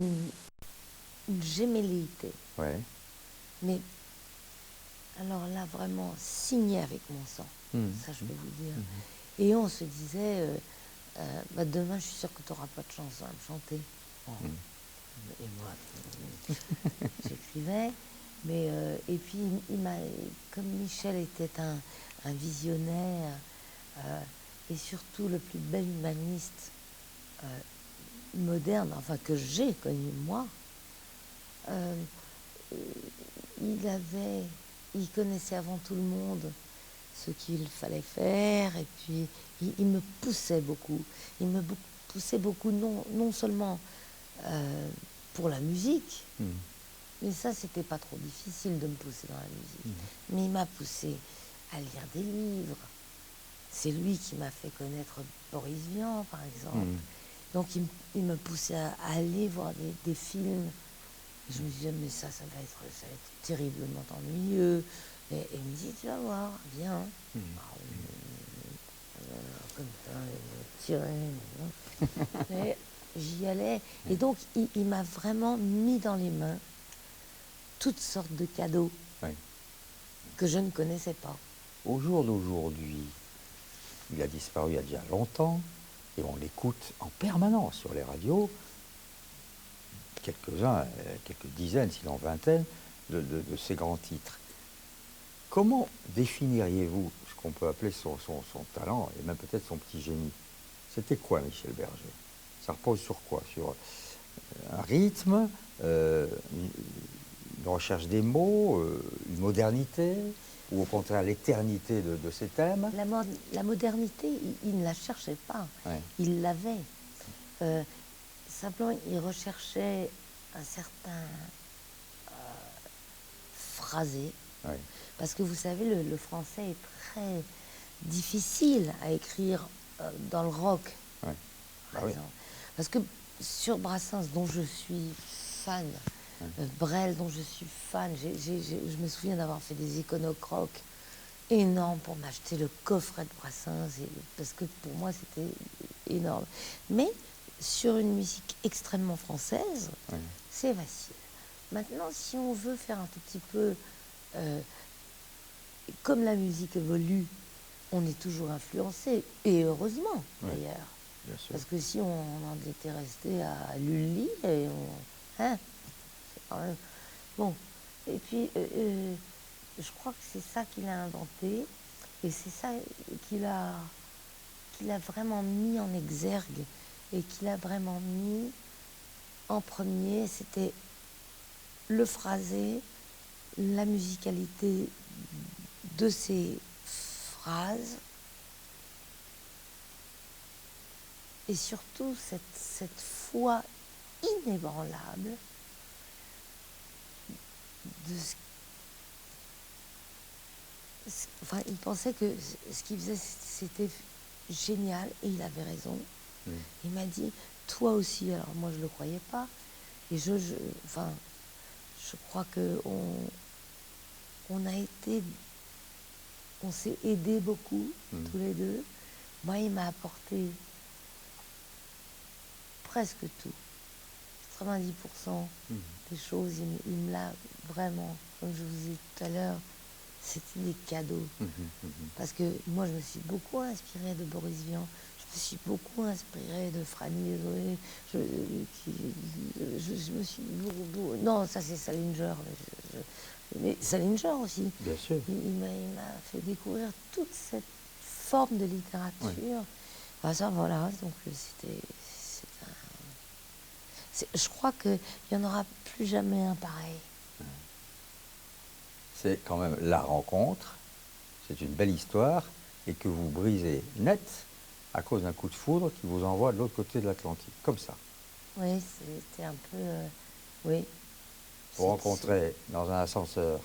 une, une gémellité. Ouais. Mais alors là, vraiment signé avec mon sang. Ça, je peux vous dire. Et on se disait, bah, demain, je suis sûre que tu n'auras pas de chance à me chanter. Bon. Et moi, j'écrivais. Mais, et puis, comme Michel était un visionnaire, et surtout le plus bel humaniste moderne, enfin que j'ai connu moi, il connaissait avant tout le monde ce qu'il fallait faire, et puis il me poussait beaucoup. Il me poussait beaucoup, non seulement pour la musique, mais ça, c'était pas trop difficile de me pousser dans la musique. Mais il m'a poussé à lire des livres. C'est lui qui m'a fait connaître Boris Vian, par exemple. Donc il me poussait à aller voir des films. Je me disais, mais ça va être terriblement ennuyeux. Et il me dit, tu vas voir, viens. Comme ça, tirer. Mais j'y allais. Et donc, il m'a vraiment mis dans les mains toutes sortes de cadeaux que je ne connaissais pas. Au jour d'aujourd'hui, il a disparu il y a déjà longtemps, et on l'écoute en permanence sur les radios, quelques-uns, quelques dizaines, sinon vingtaines, de ces grands titres. Comment définiriez-vous ce qu'on peut appeler son talent, et même peut-être son petit génie? C'était quoi, Michel Berger? Ça repose sur quoi? Sur un rythme, une recherche des mots, une modernité, ou au contraire l'éternité de ces thèmes? La modernité, il ne la cherchait pas. Ouais. Il l'avait. Simplement, il recherchait un certain phrasé. Ouais. Parce que vous savez, le français est très difficile à écrire dans le rock, Ouais. par Ah exemple. oui. Parce que sur Brassens, dont je suis fan, Brel, dont je suis fan, je me souviens d'avoir fait des iconocroques énormes pour m'acheter le coffret de Brassens, parce que pour moi, c'était énorme. Mais sur une musique extrêmement française, c'est facile. Maintenant, si on veut faire un tout petit peu... comme la musique évolue, on est toujours influencé, et heureusement d'ailleurs. Parce que si on en était resté à Lully, et c'est quand même... Bon, et puis je crois que c'est ça qu'il a inventé, et c'est ça qu'il a vraiment mis en exergue, et qu'il a vraiment mis en premier. C'était le phrasé, la musicalité de ces phrases, et surtout cette foi inébranlable de enfin, il pensait que ce qu'il faisait, c'était génial, et il avait raison. Il m'a dit, toi aussi. Alors moi, je ne le croyais pas, et enfin, je crois que on s'est aidés beaucoup, tous les deux. Moi, il m'a apporté presque tout, 90% des choses. Il me l'a vraiment, comme je vous ai dit tout à l'heure, c'était des cadeaux. Parce que moi, je me suis beaucoup inspirée de Boris Vian, je me suis beaucoup inspirée de Franny et Zoé, je me suis... Non, ça c'est Salinger, mais Salinger aussi. Bien sûr. Il m'a fait découvrir toute cette forme de littérature. Enfin, ça, voilà, donc je crois qu'il n'y en aura plus jamais un pareil. C'est quand même la rencontre, c'est une belle histoire, et que vous brisez net à cause d'un coup de foudre qui vous envoie de l'autre côté de l'Atlantique, comme ça. Oui, c'était un peu... oui. Vous rencontrez dans un ascenseur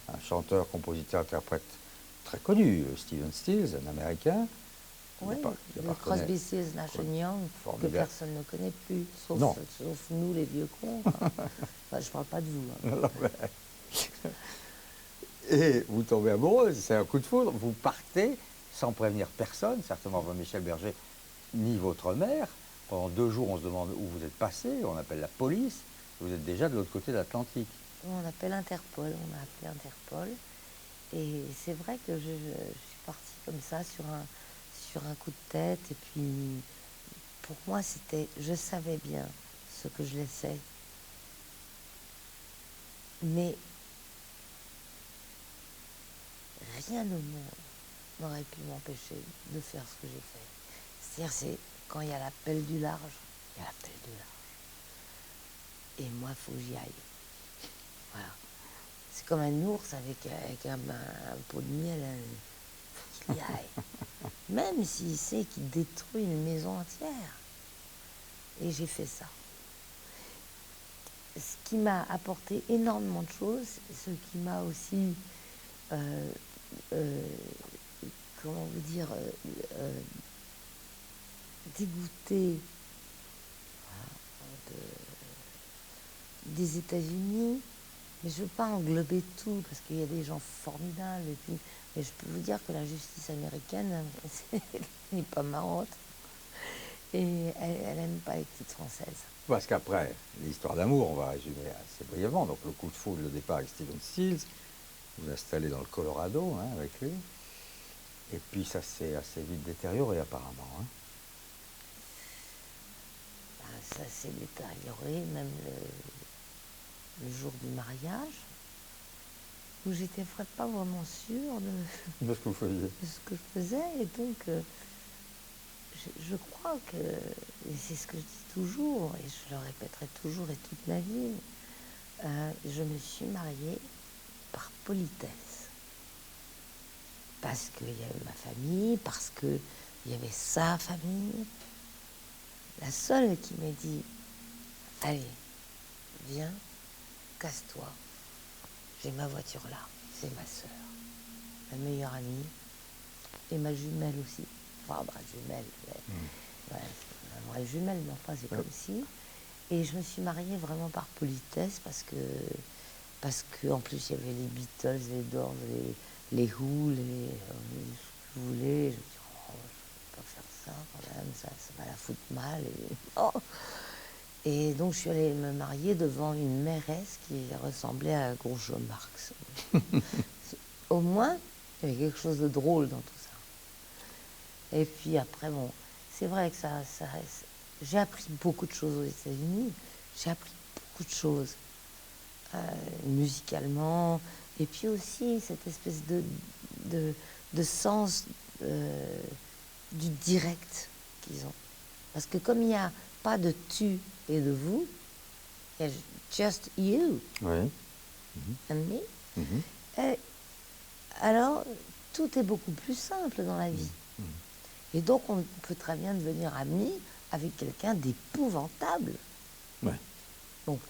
un chanteur, compositeur, interprète très connu, Stephen Stills, un Américain. Oui, le Crosby, Stills, Nash Young, que personne ne connaît plus, sauf nous, les vieux cons. Enfin, je ne parle pas de vous. Hein. Et vous tombez amoureuse, c'est un coup de foudre, vous partez sans prévenir personne, certainement pas Michel Berger, ni votre mère, Pendant 2 jours, on se demande où vous êtes passé, on appelle la police, vous êtes déjà de l'autre côté de l'Atlantique. On appelle Interpol, on a appelé Interpol. Et c'est vrai que je suis partie comme ça sur un coup de tête. Et puis, pour moi, je savais bien ce que je laissais. Mais rien au monde n'aurait pu m'empêcher de faire ce que j'ai fait. C'est-à-dire, c'est quand il y a l'appel du large, il y a l'appel du large. Et moi, il faut que j'y aille. Voilà. C'est comme un ours avec un pot de miel. Il faut qu'il y aille. Même s'il sait qu'il détruit une maison entière. Et j'ai fait ça. Ce qui m'a apporté énormément de choses, ce qui m'a aussi, comment vous dire, dégoûté des États-Unis. Mais je ne veux pas englober tout, parce qu'il y a des gens formidables. Et puis, mais je peux vous dire que la justice américaine, elle n'est pas marrante. Et elle n'aime pas les petites françaises. Parce qu'après, l'histoire d'amour, on va résumer assez brièvement. Donc le coup de foudre, le départ avec Stephen Stills, vous installez dans le Colorado avec lui. Et puis ça s'est assez vite détérioré apparemment. Ça s'est détérioré, même le jour du mariage, où j'étais pas vraiment sûre De ce que vous faisiez. de ce que je faisais. Et donc, je crois que, et c'est ce que je dis toujours, et je le répéterai toujours et toute ma vie, je me suis mariée par politesse. Parce qu'il y avait ma famille, parce qu'il y avait sa famille. La seule qui m'a dit, allez, viens, casse-toi, j'ai ma voiture là, c'est ma sœur, ma meilleure amie, et ma jumelle aussi. Enfin, jumelle, ouais, c'est ma vraie jumelle, mais enfin, c'est comme si. Et je me suis mariée vraiment par politesse, parce que en plus, il y avait les Beatles, les Doors, les Who, ce que je voulais. Je me dis, oh, je ne peux pas faire ça quand même, ça va la foutre mal. Et donc, je suis allée me marier devant une mairesse qui ressemblait à Groucho Marx. Au moins, il y avait quelque chose de drôle dans tout ça. Et puis après, bon, c'est vrai que j'ai appris beaucoup de choses aux États-Unis. J'ai appris beaucoup de choses musicalement. Et puis aussi, cette espèce de sens du direct qu'ils ont. Parce que comme il n'y a pas de tu et de vous, il y a just you and me. Et alors, tout est beaucoup plus simple dans la vie. Et donc, on peut très bien devenir ami avec quelqu'un d'épouvantable. Donc,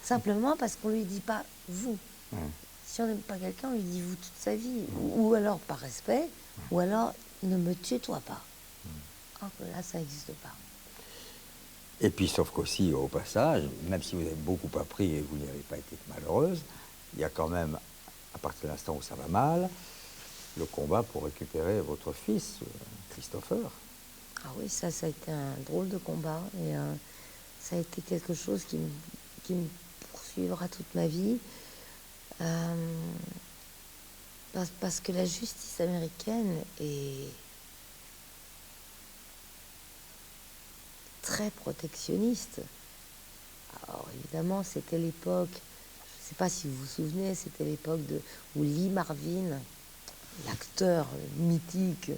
simplement parce qu'on ne lui dit pas vous. Si on n'aime pas quelqu'un, on lui dit vous toute sa vie. Ou alors par respect, ou alors ne me tutoie pas. Alors que là, ça n'existe pas. Et puis, sauf qu'aussi, au passage, même si vous avez beaucoup appris et vous n'y avez pas été malheureuse, il y a quand même, à partir de l'instant où ça va mal, le combat pour récupérer votre fils, Christopher. Ah oui, ça a été un drôle de combat. Et ça a été quelque chose qui me poursuivra toute ma vie. Parce que la justice américaine est très protectionniste. Alors évidemment, c'était l'époque, je ne sais pas si vous vous souvenez, c'était l'époque où Lee Marvin, l'acteur mythique,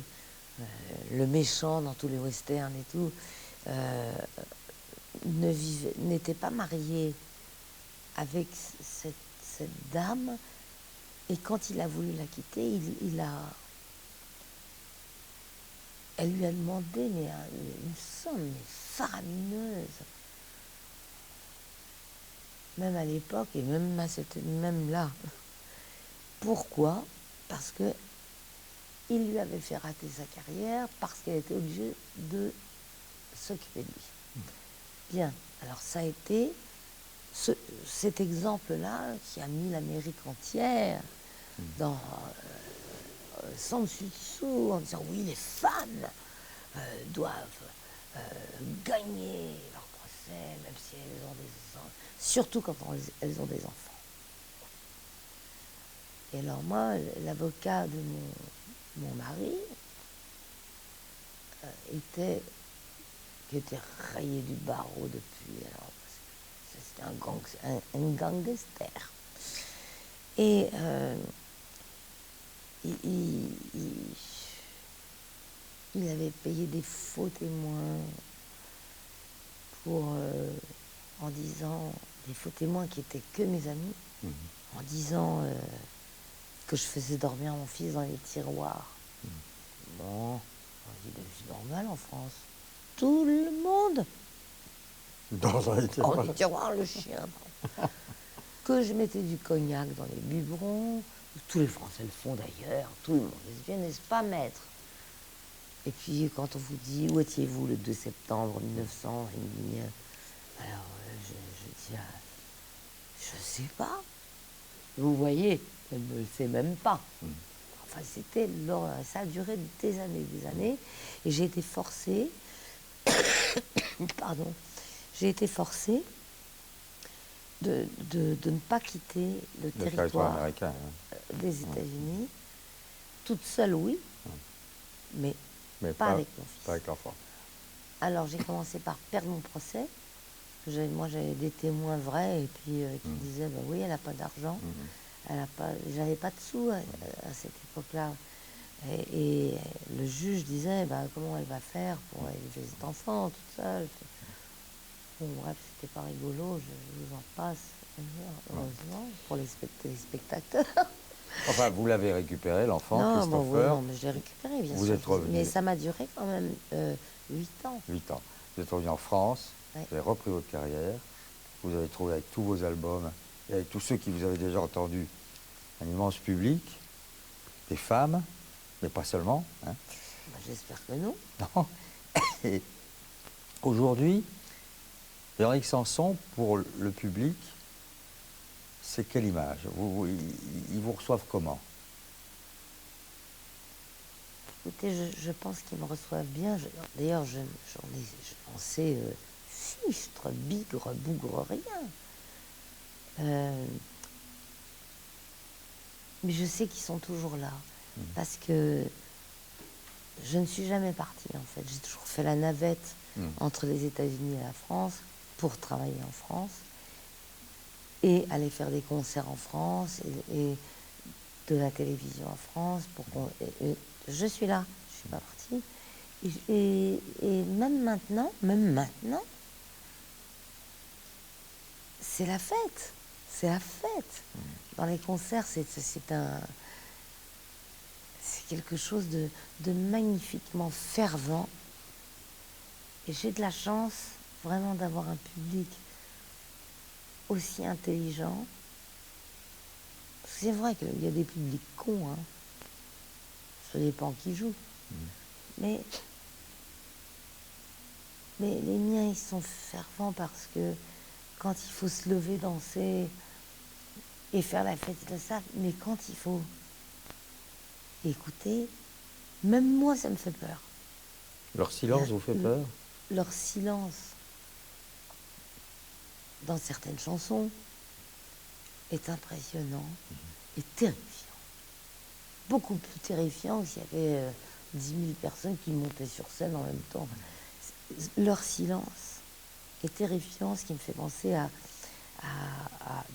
le méchant dans tous les westerns et tout, n'était pas marié avec cette dame. Et quand il a voulu la quitter, elle lui a demandé une somme faramineuse. Même à l'époque, et même là. Pourquoi? Parce que il lui avait fait rater sa carrière, parce qu'elle était obligée de s'occuper de lui. Bien, alors ça a été cet exemple-là qui a mis l'Amérique entière dans sans dessus dessous, en disant oui, les femmes doivent gagner leur procès, même si elles ont des enfants, surtout quand elles ont des enfants. Et alors moi, l'avocat de mon mari qui était rayé du barreau depuis, alors c'était un gangster. Et il avait payé des faux témoins en disant, des faux témoins qui étaient que mes amis, en disant que je faisais dormir mon fils dans les tiroirs. Bon, on dit, c'est normal en France. Tout le monde Dans un dans les tiroirs, le chien. Que je mettais du cognac dans les biberons. Tous les Français le font d'ailleurs. Tout le monde lesbien, n'est-ce pas, maître? Et puis, quand on vous dit, où étiez-vous le 2 septembre 1900, il me dit, alors, je dis, je sais pas. Vous voyez, elle ne le sait même pas. Enfin, c'était l'horreur. Ça a duré des années. Et j'ai été forcée, pardon, j'ai été forcée de ne pas quitter le territoire américain, des États-Unis. Toute seule, oui, mais pas avec mon fils. Pas avec l'enfant. Alors, j'ai commencé par perdre mon procès. Moi, j'avais des témoins vrais et puis qui disaient, bah oui, elle n'a pas d'argent. J'avais pas de sous à cette époque-là. Et le juge disait, bah, comment elle va faire pour élever cet enfant toute seule. Bon, bref, c'était pas rigolo, je vous en passe, heureusement, pour les téléspectateurs. Enfin, vous l'avez récupéré, l'enfant, Christopher. Bon, oui, non, mais je l'ai récupéré, bien sûr. Vous êtes revenu. Mais ça m'a duré quand même 8 ans. 8 ans. Vous êtes revenu en France, Ouais. vous avez repris votre carrière, vous avez trouvé avec tous vos albums, et avec tous ceux qui vous avaient déjà entendu, un immense public, des femmes, mais pas seulement. Hein. Bah, j'espère que non. Non. Et aujourd'hui, Véronique Sanson, pour le public, c'est quelle image? Ils vous reçoivent comment? Écoutez, je pense qu'ils me reçoivent bien. D'ailleurs, j'en sais fichtre, bigre, bougre, rien. Mais je sais qu'ils sont toujours là. Parce que je ne suis jamais partie, en fait. J'ai toujours fait la navette entre les États-Unis et la France pour travailler en France et aller faire des concerts en France et de la télévision en France. Je suis là, je ne suis pas partie. Et même maintenant, c'est la fête. C'est la fête. Dans les concerts, c'est quelque chose de magnifiquement fervent. Et j'ai de la chance vraiment d'avoir un public aussi intelligent. C'est vrai qu'il y a des publics cons, hein. Ça dépend qui joue. Mais les miens, ils sont fervents parce que quand il faut se lever, danser et faire la fête, ils le savent. Mais quand il faut écouter, même moi, ça me fait peur. Leur silence vous fait peur? Leur silence, dans certaines chansons, est impressionnant et terrifiant. Beaucoup plus terrifiant s'il y avait 10 000 personnes qui montaient sur scène en même temps. Leur silence est terrifiant, ce qui me fait penser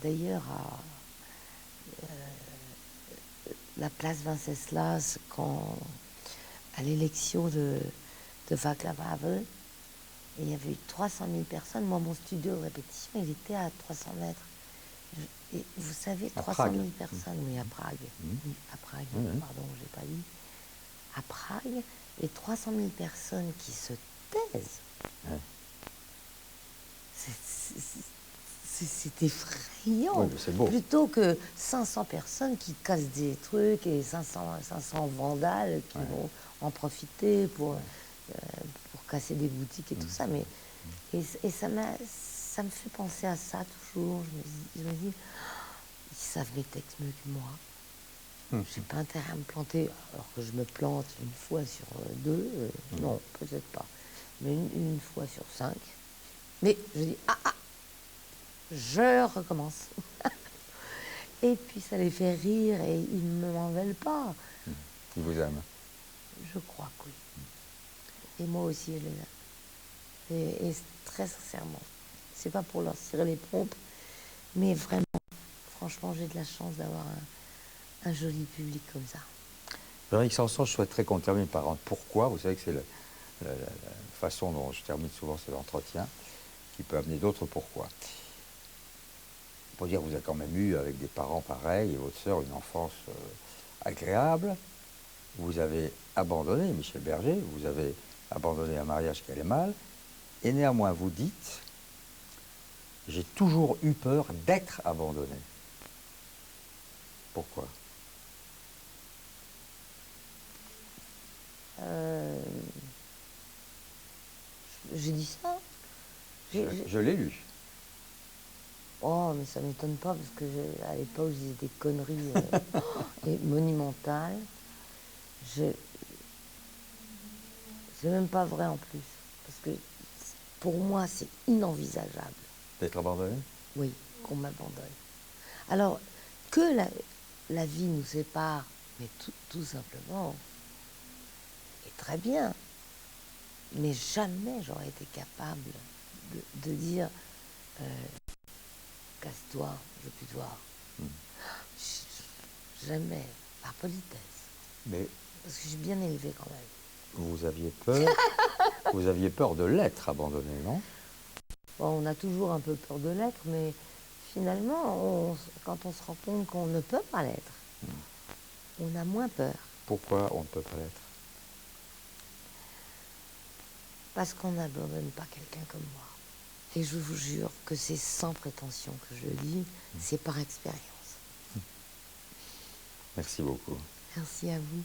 d'ailleurs à la place Venceslas à l'élection de Václav Havel. Et il y avait eu 300 000 personnes. Moi, mon studio de répétition, il était à 300 mètres. Et vous savez, 300 000 personnes, oui, à Prague. Oui, à Prague, pardon, je n'ai pas dit. À Prague, et 300 000 personnes qui se taisent. Ouais. C'est effrayant. Oui, c'est beau. Plutôt que 500 personnes qui cassent des trucs et 500 vandales qui vont en profiter pour casser des boutiques et tout ça. Mais, et ça me fait penser à ça toujours. Je me dis, ils savent mes textes mieux que moi. J'ai pas intérêt à me planter, alors que je me plante une fois sur deux. Non, peut-être pas. mais une fois sur 5. Mais je dis, je recommence. Et puis ça les fait rire et ils ne m'en veulent pas. Ils vous aiment. Je crois que oui. Et moi aussi, je les aime. Et très sincèrement. C'est pas pour leur tirer les pompes, mais vraiment, franchement, j'ai de la chance d'avoir un joli public comme ça. Véronique Sanson, je souhaiterais qu'on termine par un pourquoi. Vous savez que c'est la façon dont je termine souvent ces entretiens, qui peut amener d'autres pourquoi. Pour dire que vous avez quand même eu, avec des parents pareils, et votre sœur, une enfance agréable. Vous avez abandonné Michel Berger, vous avez abandonné un mariage qui allait mal, et néanmoins vous dites, j'ai toujours eu peur d'être abandonné. Pourquoi? J'ai dit ça. Je l'ai lu. Oh, mais ça m'étonne pas, parce que à l'époque, je disais des conneries et monumentales. C'est même pas vrai en plus. Parce que pour moi, c'est inenvisageable. D'être abandonné? Oui, qu'on m'abandonne. Alors, que la vie nous sépare, mais tout simplement, est très bien. Mais jamais j'aurais été capable de dire casse-toi, je veux plus te voir. Jamais, par politesse. Mais Parce que je suis bien élevée quand même. vous aviez peur, vous aviez peur de l'être abandonné, non? Bon, on a toujours un peu peur de l'être, mais finalement, quand on se rend compte qu'on ne peut pas l'être, on a moins peur. Pourquoi on ne peut pas l'être? Parce qu'on n'abandonne pas quelqu'un comme moi. Et je vous jure que c'est sans prétention que je le dis, c'est par expérience. Merci beaucoup. Merci à vous.